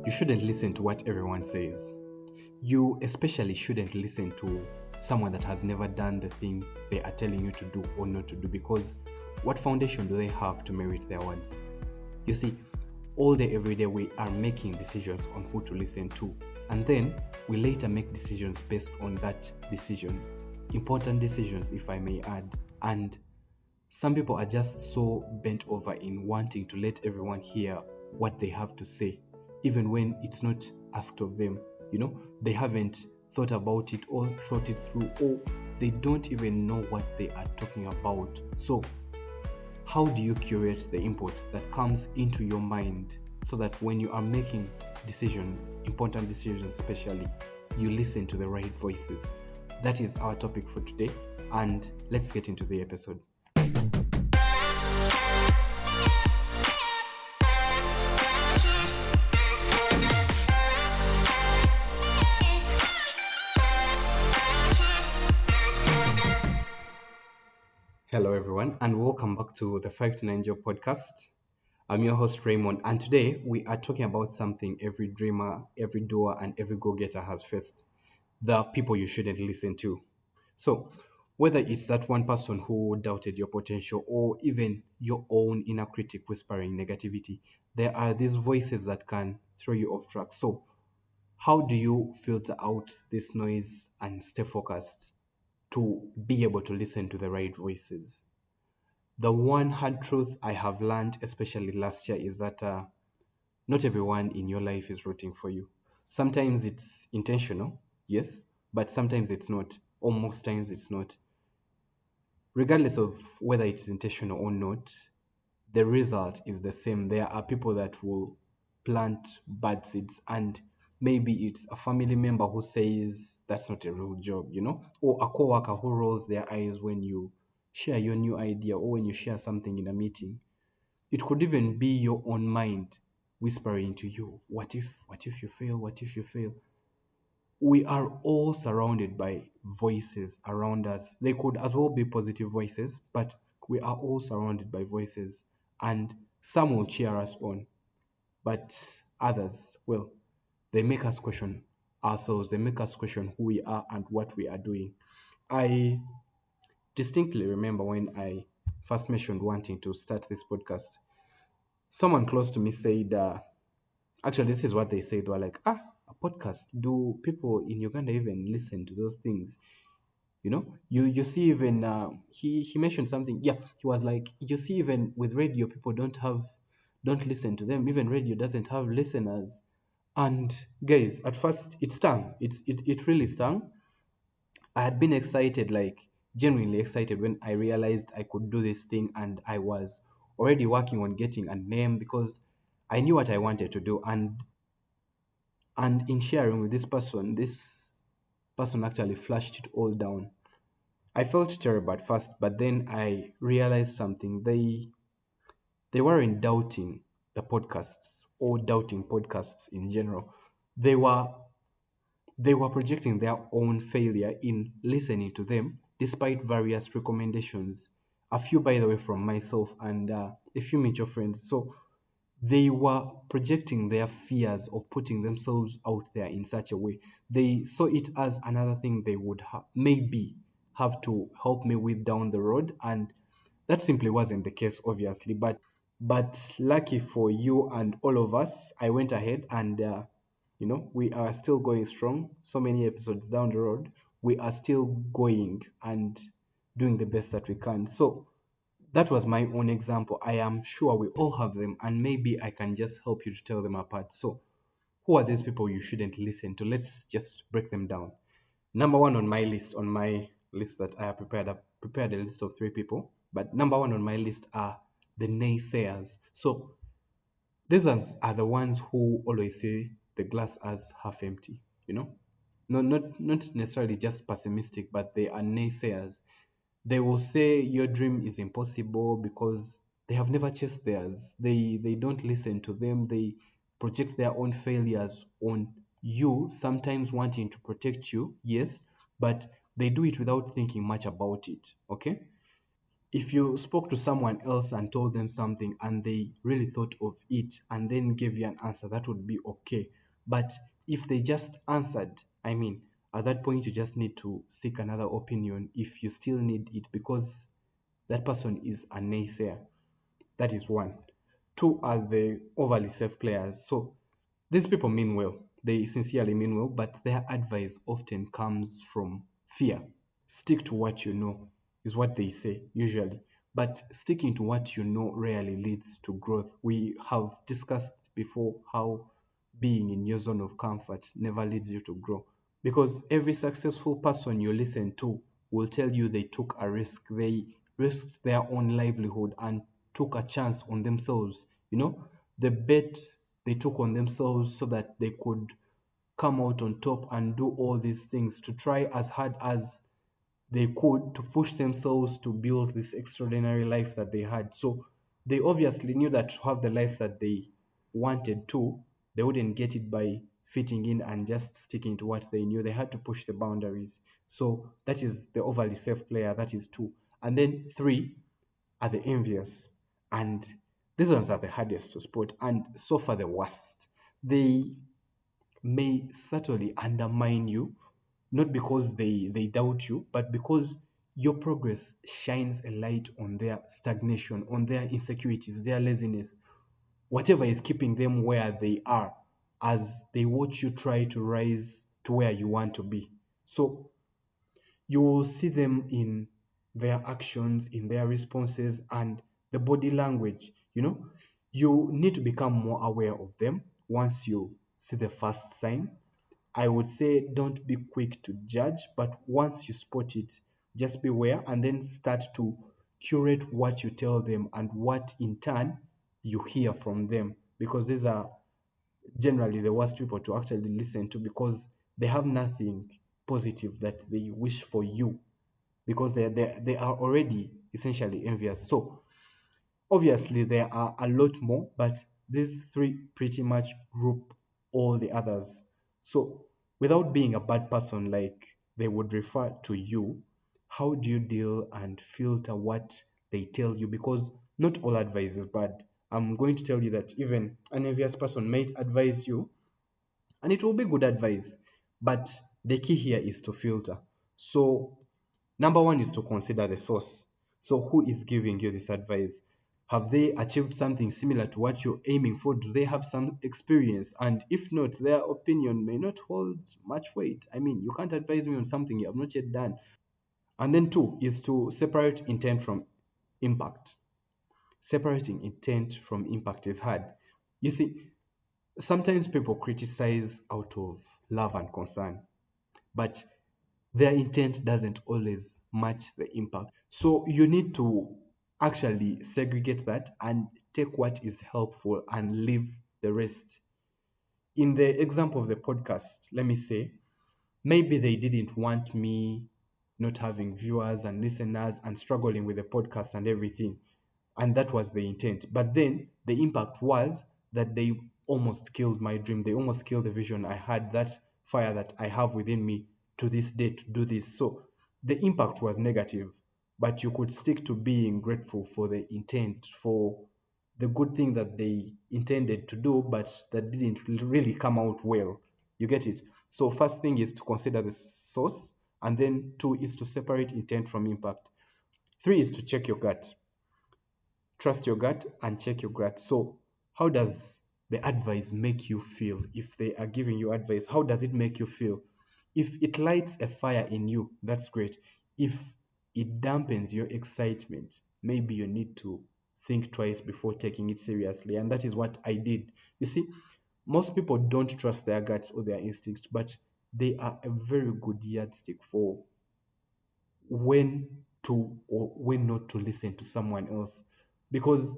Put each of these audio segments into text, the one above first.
You shouldn't listen to what everyone says. You especially shouldn't listen to someone that has never done the thing they are telling you to do or not to do, because what foundation do they have to merit their words? You see, all day, every day, we are making decisions on who to listen to, and then we later make decisions based on that decision. Important decisions, if I may add. And some people are just so bent over in wanting to let everyone hear what they have to say, even when it's not asked of them. They haven't thought about it or thought it through, or they don't even know what they are talking about. So, how do you curate the input that comes into your mind so that when you are making decisions, important decisions especially, you listen to the right voices? That is our topic for today, and let's get into the episode. Hello, everyone, and welcome back to the 5 to 9 Job podcast. I'm your host, Raymond, and today we are talking about something every dreamer, every doer, and every go getter has faced: the people you shouldn't listen to. So, whether it's that one person who doubted your potential or even your own inner critic whispering negativity, there are these voices that can throw you off track. So, how do you filter out this noise and stay focused to be able to listen to the right voices? The one hard truth I have learned, especially last year, is that not everyone in your life is rooting for you. Sometimes it's intentional, yes, but sometimes it's not. Or most times it's not. Regardless of whether it's intentional or not, the result is the same. There are people that will plant bad seeds, and maybe it's a family member who says that's not a real job, or a coworker who rolls their eyes when you share your new idea or when you share something in a meeting. It could even be your own mind whispering to you, what if you fail? What if you fail? We are all surrounded by voices around us. They could as well be positive voices, but we are all surrounded by voices, and some will cheer us on, but others, well, they make us question ourselves. They make us question who we are and what we are doing. I distinctly remember when I first mentioned wanting to start this podcast, someone close to me said, actually, this is what they said. They were like, a podcast. Do people in Uganda even listen to those things? You see, even he mentioned something. Yeah, he was like, you see, even with radio, people don't listen to them. Even radio doesn't have listeners. And guys, at first it stung. It really stung. I had been excited, like genuinely excited, when I realized I could do this thing, and I was already working on getting a name because I knew what I wanted to do. And in sharing with this person actually flashed it all down. I felt terrible at first, but then I realized something. They weren't doubting the podcasts or doubting podcasts in general. They were they were projecting their own failure in listening to them, despite various recommendations. A few, by the way, from myself and a few mutual friends. So they were projecting their fears of putting themselves out there in such a way. They saw it as another thing they would maybe have to help me with down the road, and that simply wasn't the case, obviously. But lucky for you and all of us, I went ahead and we are still going strong. So many episodes down the road, we are still going and doing the best that we can. So that was my own example. I am sure we all have them, and maybe I can just help you to tell them apart. So, who are these people you shouldn't listen to? Let's just break them down. Number one on my list that I have prepared, I've prepared a list of 3 people, but number one on my list are the naysayers. So, these ones are the ones who always say the glass as half empty, you know? No, not necessarily just pessimistic, but they are naysayers. They will say your dream is impossible because they have never chased theirs. They don't listen to them. They project their own failures on you, sometimes wanting to protect you, yes, but they do it without thinking much about it. Okay? If you spoke to someone else and told them something and they really thought of it and then gave you an answer, that would be okay. But if they just answered, I mean, at that point, you just need to seek another opinion if you still need it, because that person is a naysayer. That is one. Two are the overly safe players. So these people mean well. They sincerely mean well, but their advice often comes from fear. Stick to what you know is what they say usually. But sticking to what you know rarely leads to growth. We have discussed before how being in your zone of comfort never leads you to grow. Because every successful person you listen to will tell you they took a risk. They risked their own livelihood and took a chance on themselves. The bet they took on themselves so that they could come out on top and do all these things, to try as hard as they could to push themselves to build this extraordinary life that they had. So they obviously knew that to have the life that they wanted to, they wouldn't get it by fitting in and just sticking to what they knew. They had to push the boundaries. So that is the overly safe player. That is two. And then three are the envious. And these ones are the hardest to spot and so far the worst. They may subtly undermine you, not because they doubt you, but because your progress shines a light on their stagnation, on their insecurities, their laziness, whatever is keeping them where they are, as they watch you try to rise to where you want to be. So you will see them in their actions, in their responses, and the body language. You need to become more aware of them once you see the first sign. I would say don't be quick to judge, but once you spot it, just beware and then start to curate what you tell them and what in turn you hear from them, because these are generally the worst people to actually listen to, because they have nothing positive that they wish for you, because they are already essentially envious. So obviously, there are a lot more, but these three pretty much group all the others. So, without being a bad person like they would refer to you, how do you deal and filter what they tell you? Because not all advice is bad. I'm going to tell you that even an envious person might advise you, and it will be good advice, but the key here is to filter. So number one is to consider the source. So who is giving you this advice? Have they achieved something similar to what you're aiming for? Do they have some experience? And if not, their opinion may not hold much weight. I mean, you can't advise me on something you have not yet done. And then two is to separate intent from impact. Separating intent from impact is hard. You see, sometimes people criticize out of love and concern, but their intent doesn't always match the impact. So you need to actually segregate that and take what is helpful and leave the rest. In the example of the podcast, let me say, maybe they didn't want me not having viewers and listeners and struggling with the podcast and everything. And that was the intent. But then the impact was that they almost killed my dream. They almost killed the vision I had, that fire that I have within me to this day to do this. So the impact was negative, but you could stick to being grateful for the intent, for the good thing that they intended to do, but that didn't really come out well. You get it? So, first thing is to consider the source, and then two is to separate intent from impact. Three is to check your gut. Trust your gut and check your gut. So, how does the advice make you feel? If they are giving you advice, how does it make you feel? If it lights a fire in you, that's great. If it dampens your excitement, maybe you need to think twice before taking it seriously. And that is what I did. You see, most people don't trust their guts or their instincts, but they are a very good yardstick for when to or when not to listen to someone else, because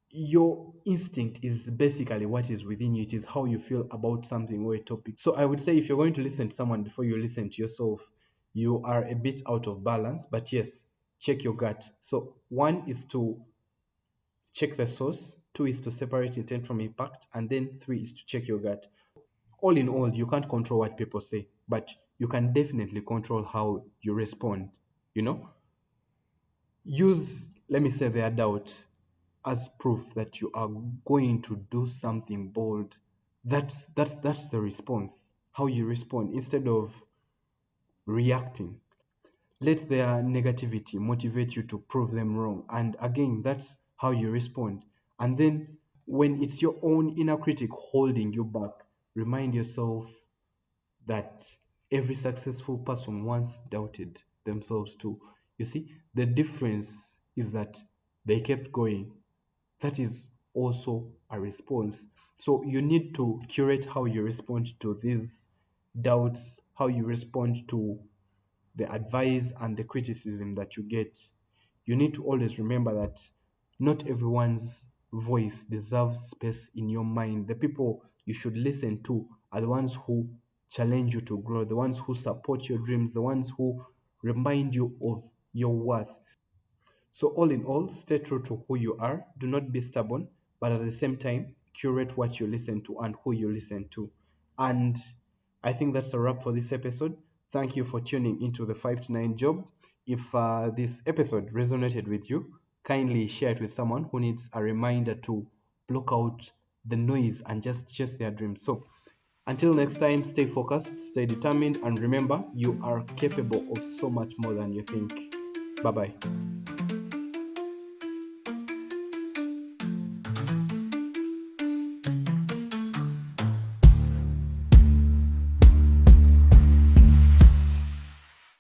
your instinct is basically what is within you. It is how you feel about something or a topic. So I would say if you're going to listen to someone before you listen to yourself, you are a bit out of balance. But yes, check your gut. So one is to check the source, two is to separate intent from impact, and then three is to check your gut. All in all, you can't control what people say, but you can definitely control how you respond, you know? Use, let me say, their doubt as proof that you are going to do something bold. That's the response. How you respond instead of reacting. Let their negativity motivate you to prove them wrong. And again, that's how you respond. And then when it's your own inner critic holding you back, remind yourself that every successful person once doubted themselves too. You see, the difference is that they kept going. That is also a response. So you need to curate how you respond to these doubts, how you respond to the advice and the criticism that you get. You need to always remember that not everyone's voice deserves space in your mind. The people you should listen to are the ones who challenge you to grow, the ones who support your dreams, the ones who remind you of your worth. So, all in all, stay true to who you are. Do not be stubborn, but at the same time, curate what you listen to and who you listen to. And I think that's a wrap for this episode. Thank you for tuning into the 5 to 9 job. If this episode resonated with you, kindly share it with someone who needs a reminder to block out the noise and just chase their dreams. So, until next time, stay focused, stay determined, and remember you are capable of so much more than you think. Bye bye.